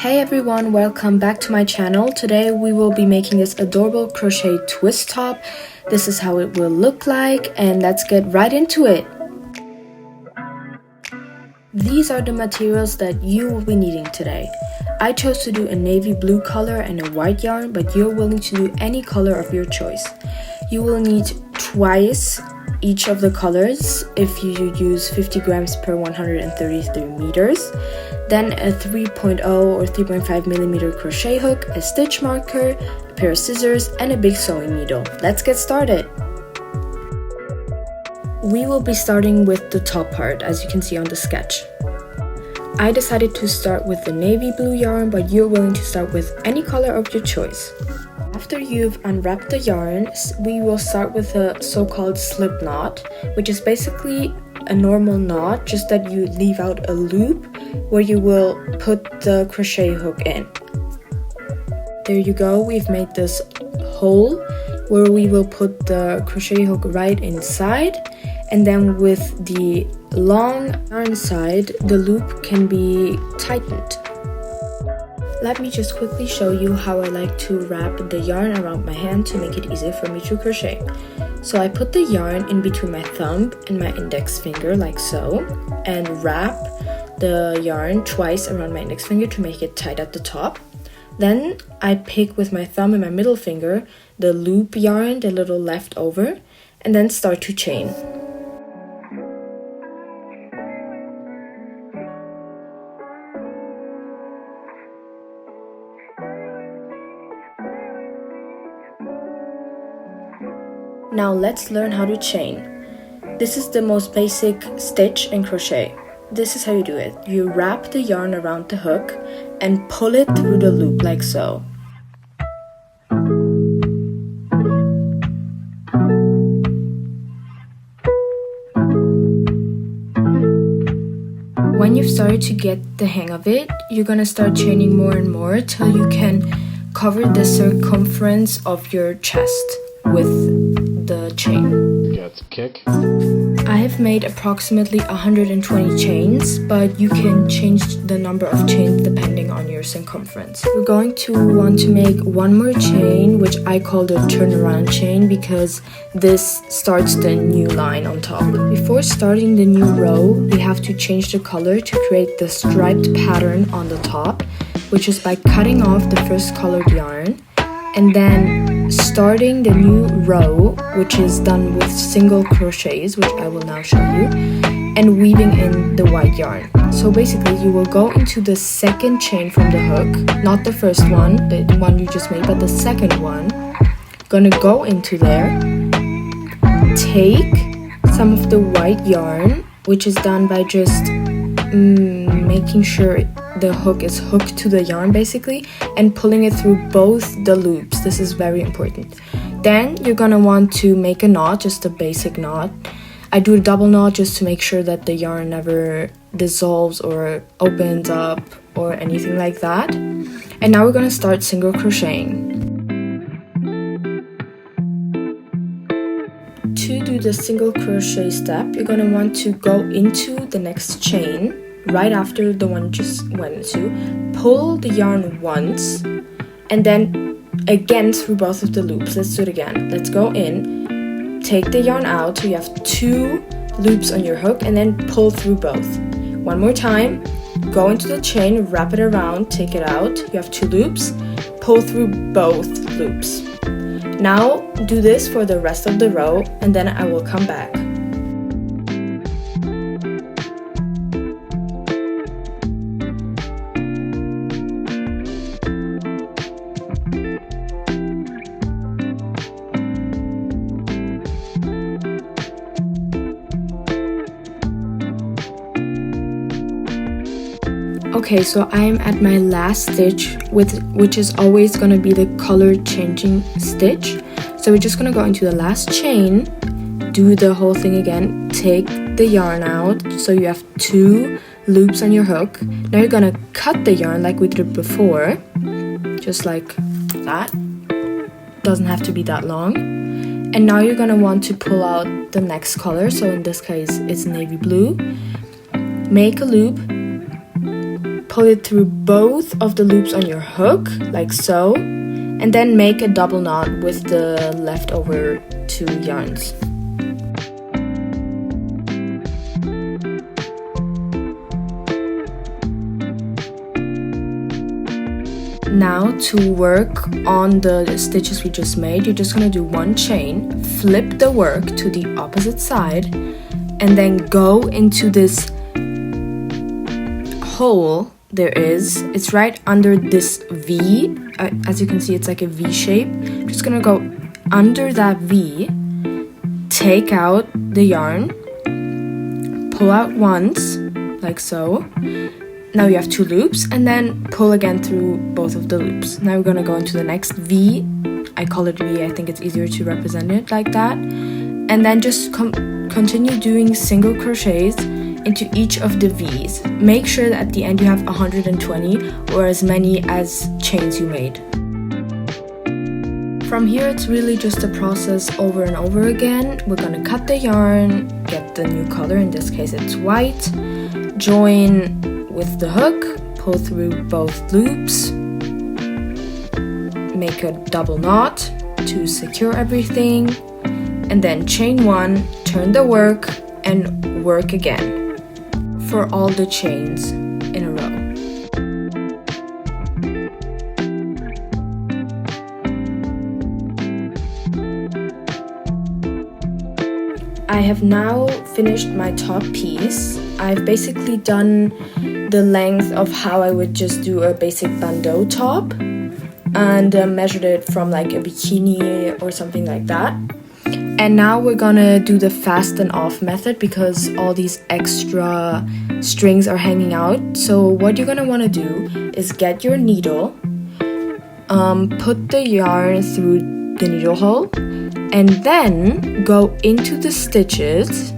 Hey everyone, welcome back to my channel. Today we will be making this adorable crochet twist top. This is how it will look like, and let's get right into it. These are the materials that you will be needing today. I chose to do a navy blue color and a white yarn, but you're willing to do any color of your choice. You will need twice each of the colors if you use 50 grams per 133 meters. Then a 3.0 or 3.5 millimeter crochet hook, a stitch marker, a pair of scissors, and a big sewing needle. Let's get started. We will be starting with the top part, as you can see on the sketch. I decided to start with the navy blue yarn, but you're willing to start with any color of your choice. After you've unwrapped the yarn, we will start with a so-called slip knot, which is basically a normal knot, just that you leave out a loop where you will put the crochet hook in. There you go, we've made this hole where we will put the crochet hook right inside, and then with the long yarn side, the loop can be tightened. Let me just quickly show you how I like to wrap the yarn around my hand to make it easier for me to crochet. So I put the yarn in between my thumb and my index finger like so, and wrap the yarn twice around my index finger to make it tight at the top. Then I pick with my thumb and my middle finger the loop yarn, the little left over, and then start to chain. Now let's learn how to chain. This is the most basic stitch in crochet. This is how you do it. You wrap the yarn around the hook and pull it through the loop like so. When you've started to get the hang of it, you're gonna start chaining more and more till you can cover the circumference of your chest with the chain. Get kick. I have made approximately 120 chains, but you can change the number of chains depending on your circumference. We're going to want to make one more chain, which I call the turnaround chain because this starts the new line on top. Before starting the new row, we have to change the color to create the striped pattern on the top, which is by cutting off the first colored yarn and then starting the new row, which is done with single crochets, which I will now show you, and weaving in the white yarn. So basically you will go into the second chain from the hook, not the first one, the one you just made, but the second one. Gonna go into there, take some of the white yarn, which is done by just making sure the hook is hooked to the yarn basically, and pulling it through both the loops. This is very important. Then you're gonna want to make a knot, just a basic knot. I do a double knot just to make sure that the yarn never dissolves or opens up or anything like that. And now we're gonna start single crocheting. To do the single crochet step, you're gonna want to go into the next chain right after the one just went into, pull the yarn once, and then again through both of the loops. Let's do it again. Let's go in, take the yarn out so you have two loops on your hook, and then pull through both. One more time, go into the chain, wrap it around, take it out, you have two loops, pull through both loops. Now do this for the rest of the row, and then I will come back. Okay, so I'm at my last stitch, which is always going to be the color changing stitch. So we're just going to go into the last chain, do the whole thing again, take the yarn out so you have two loops on your hook. Now you're going to cut the yarn like we did before, just like that. Doesn't have to be that long. And now you're going to want to pull out the next color, so in this case it's navy blue. Make a loop, pull it through both of the loops on your hook, like so, and then make a double knot with the leftover 2 yarns. Now to work on the stitches we just made, you're just going to do 1 chain, flip the work to the opposite side, and then go into this hole it's right under this V. As you can see, it's like a V shape. I'm just going to go under that V, take out the yarn, pull out once, like so. Now you have 2 loops, and then pull again through both of the loops. Now we're going to go into the next V. I call it V, I think it's easier to represent it like that. And then just continue doing single crochets into each of the V's. Make sure that at the end you have 120 or as many as chains you made. From here, it's really just a process over and over again. We're going to cut the yarn, get the new color, in this case it's white, join with the hook, pull through both loops, make a double knot to secure everything, and then chain 1, turn the work, and work again for all the chains in a row. I have now finished my top piece. I've basically done the length of how I would just do a basic bandeau top and measured it from like a bikini or something like that. And now we're gonna do the fasten off method because all these extra strings are hanging out. So what you're gonna wanna do is get your needle, put the yarn through the needle hole, and then go into the stitches,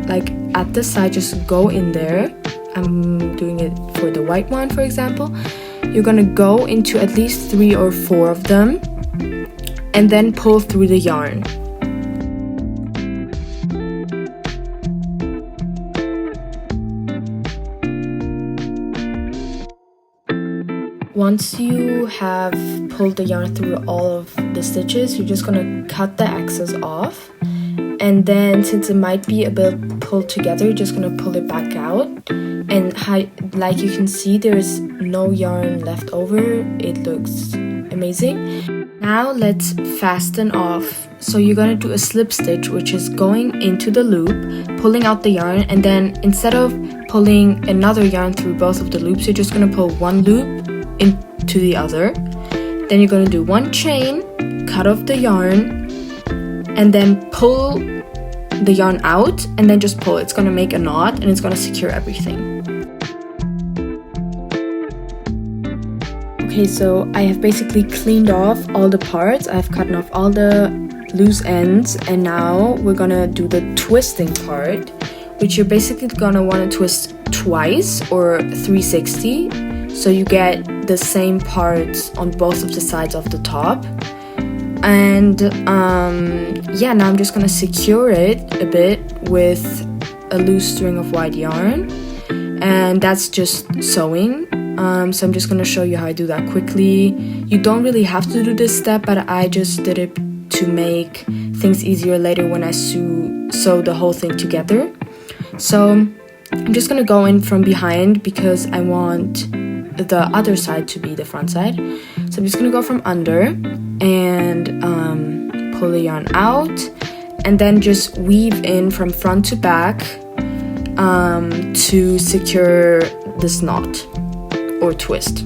like at the side, just go in there. I'm doing it for the white one, for example. You're gonna go into at least 3 or 4 of them and then pull through the yarn. Once you have pulled the yarn through all of the stitches, you're just gonna cut the excess off. And then since it might be a bit pulled together, you're just gonna pull it back out. And like you can see, there's no yarn left over. It looks amazing. Now let's fasten off. So you're gonna do a slip stitch, which is going into the loop, pulling out the yarn, and then instead of pulling another yarn through both of the loops, you're just gonna pull 1 loop into the other. Then you're gonna do 1 chain, cut off the yarn, and then pull the yarn out, and then just pull. It's gonna make a knot and it's gonna secure everything. Okay, so I have basically cleaned off all the parts. I've cut off all the loose ends, and now we're gonna do the twisting part, which you're basically gonna want to twist twice or 360, so you get the same parts on both of the sides of the top. And yeah, now I'm just gonna secure it a bit with a loose string of white yarn, and that's just sewing. So I'm just gonna show you how I do that quickly. You don't really have to do this step, but I just did it to make things easier later when I sew the whole thing together. So I'm just gonna go in from behind because I want the other side to be the front side. So I'm just gonna go from under and pull the yarn out, and then just weave in from front to back to secure this knot or twist.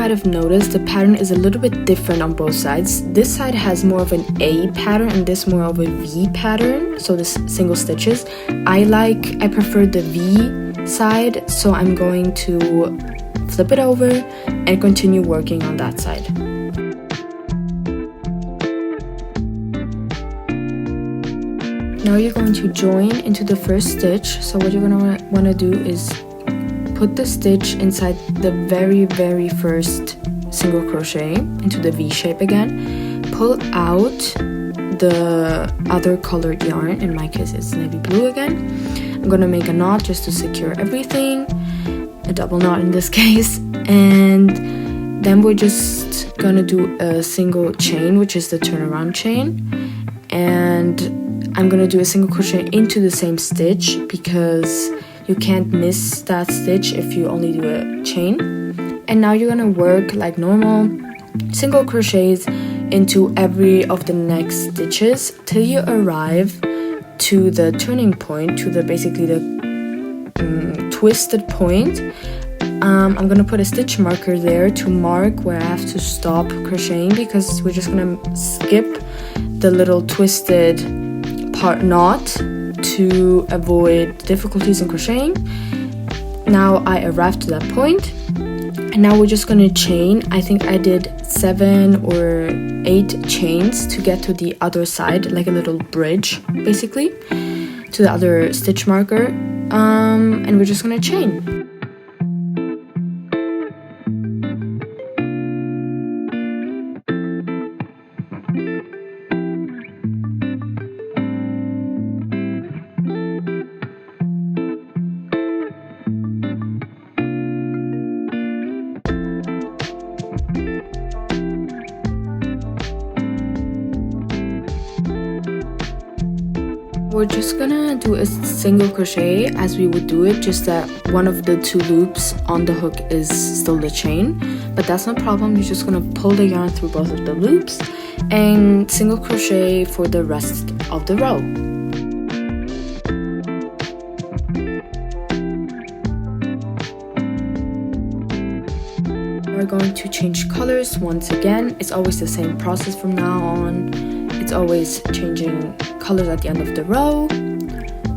might have noticed, the pattern is a little bit different on both sides. This side has more of an A pattern and this more of a V pattern, so this single stitches. I prefer the V side, so I'm going to flip it over and continue working on that side. Now you're going to join into the first stitch. So what you're going to want to do is put the stitch inside the very first single crochet into the V shape again. Pull out the other colored yarn, in my case it's navy blue again. I'm going to make a knot just to secure everything, a double knot in this case, and then we're just going to do a single chain, which is the turnaround chain, and I'm going to do a single crochet into the same stitch because you can't miss that stitch if you only do a chain. And now you're going to work like normal, single crochets into every of the next stitches till you arrive to the turning point, to the basically the twisted point. I'm going to put a stitch marker there to mark where I have to stop crocheting, because we're just going to skip the little twisted part knot to avoid difficulties in crocheting. Now I arrived to that point, and now we're just going to chain. I think I did 7 or 8 chains to get to the other side, like a little bridge basically to the other stitch marker, and we're just going to chain. We're just gonna do a single crochet as we would do it, just that one of the 2 loops on the hook is still the chain, but that's no problem. You're just gonna pull the yarn through both of the loops and single crochet for the rest of the row. We're going to change colors once again. It's always the same process from now on. It's always changing colors at the end of the row,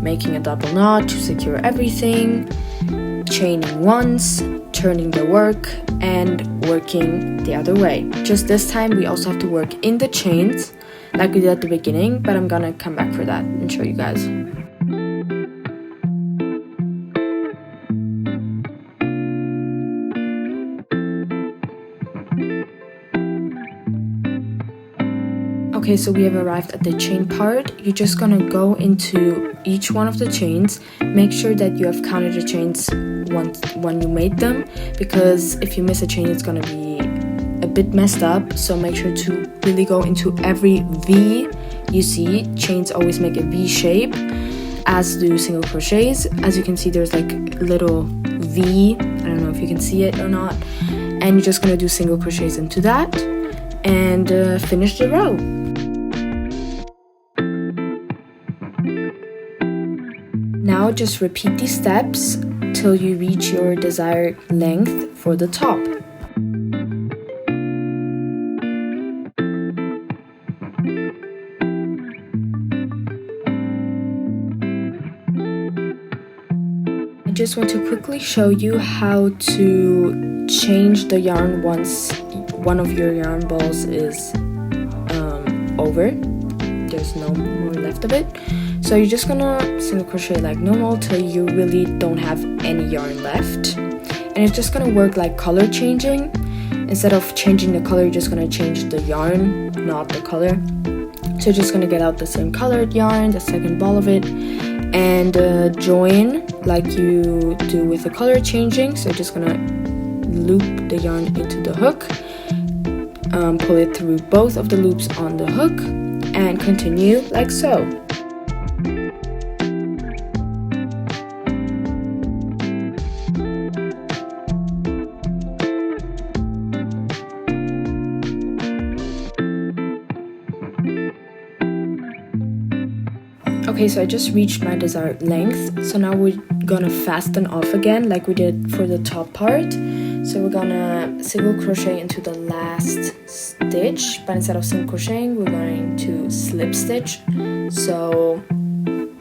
making a double knot to secure everything, chaining once, turning the work, and working the other way. Just this time we also have to work in the chains like we did at the beginning, but I'm gonna come back for that and show you guys. Okay, so we have arrived at the chain part. You're just gonna go into each one of the chains. Make sure that you have counted the chains when you made them, because if you miss a chain, it's gonna be a bit messed up. So make sure to really go into every V you see. Chains always make a V shape, as do single crochets. As you can see, there's like a little V. I don't know if you can see it or not. And you're just gonna do single crochets into that and finish the row. Now just repeat these steps till you reach your desired length for the top. I just want to quickly show you how to change the yarn once one of your yarn balls is over. There's no more left of it. So you're just gonna single crochet like normal till you really don't have any yarn left, and it's just gonna work like color changing. Instead of changing the color, you're just gonna change the yarn, not the color. So you're just gonna get out the same colored yarn, the second ball of it, and join like you do with the color changing. So you're just gonna loop the yarn into the hook, pull it through both of the loops on the hook, and continue like so. Okay, so I just reached my desired length. So now we're gonna fasten off again like we did for the top part. So we're gonna single crochet into the last stitch, but instead of single crocheting, we're going to slip stitch. So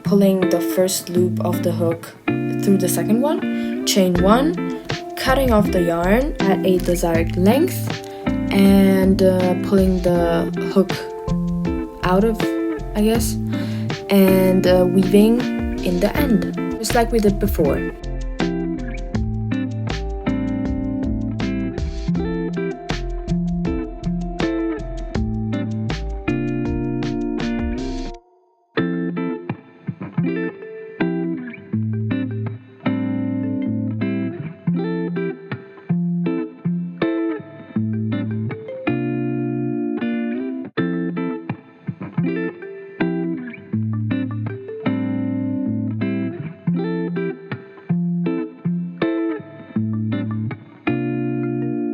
pulling the first loop of the hook through the second one, chain 1, cutting off the yarn at a desired length, and pulling the hook out of, I guess, and weaving in the end, just like we did before.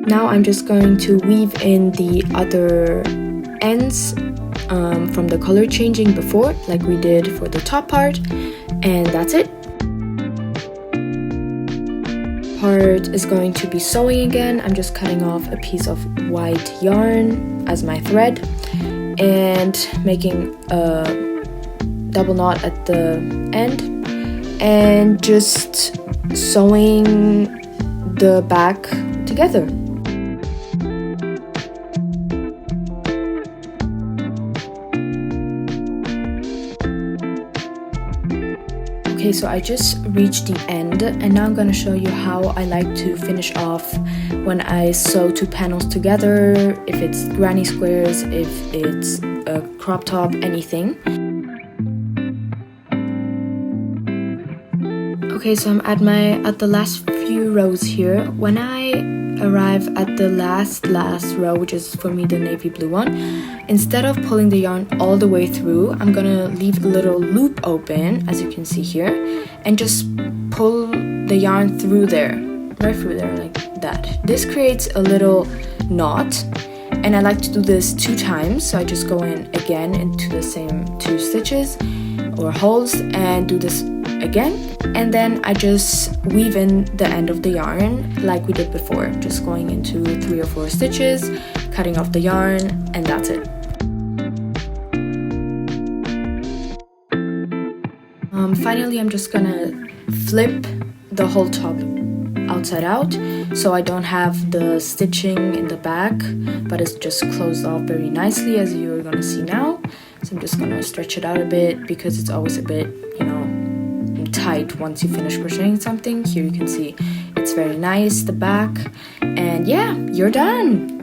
Now I'm just going to weave in the other ends from the color changing before, like we did for the top part, and that's it. Part is going to be sewing again. I'm just cutting off a piece of white yarn as my thread and making a double knot at the end and just sewing the back together. Okay, so I just reached the end, and now I'm going to show you how I like to finish off when I sew two panels together, if it's granny squares, if it's a crop top, anything. Okay, so I'm at the last few rows here. When I arrive at the last row, which is for me the navy blue one, instead of pulling the yarn all the way through, I'm gonna leave a little loop open, as you can see here, and just pull the yarn through there, right through there, like that. This creates a little knot, and I like to do this 2 times, so I just go in again into the same 2 stitches or holes and do this again, and then I just weave in the end of the yarn like we did before, just going into 3 or 4 stitches, cutting off the yarn, and that's it. Finally, I'm just gonna flip the whole top outside out, so I don't have the stitching in the back, but it's just closed off very nicely, as you're gonna see now. So I'm just gonna stretch it out a bit because it's always a bit, you know, tight once you finish crocheting something. Here you can see it's very nice, the back, and yeah, you're done.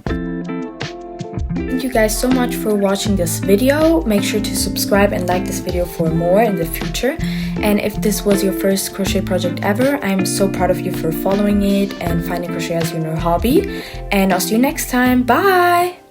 Thank you guys so much for watching this video. Make sure to subscribe and like this video for more in the future. And if this was your first crochet project ever, I'm so proud of you for following it and finding crochet as your new hobby. And I'll see you next time. Bye!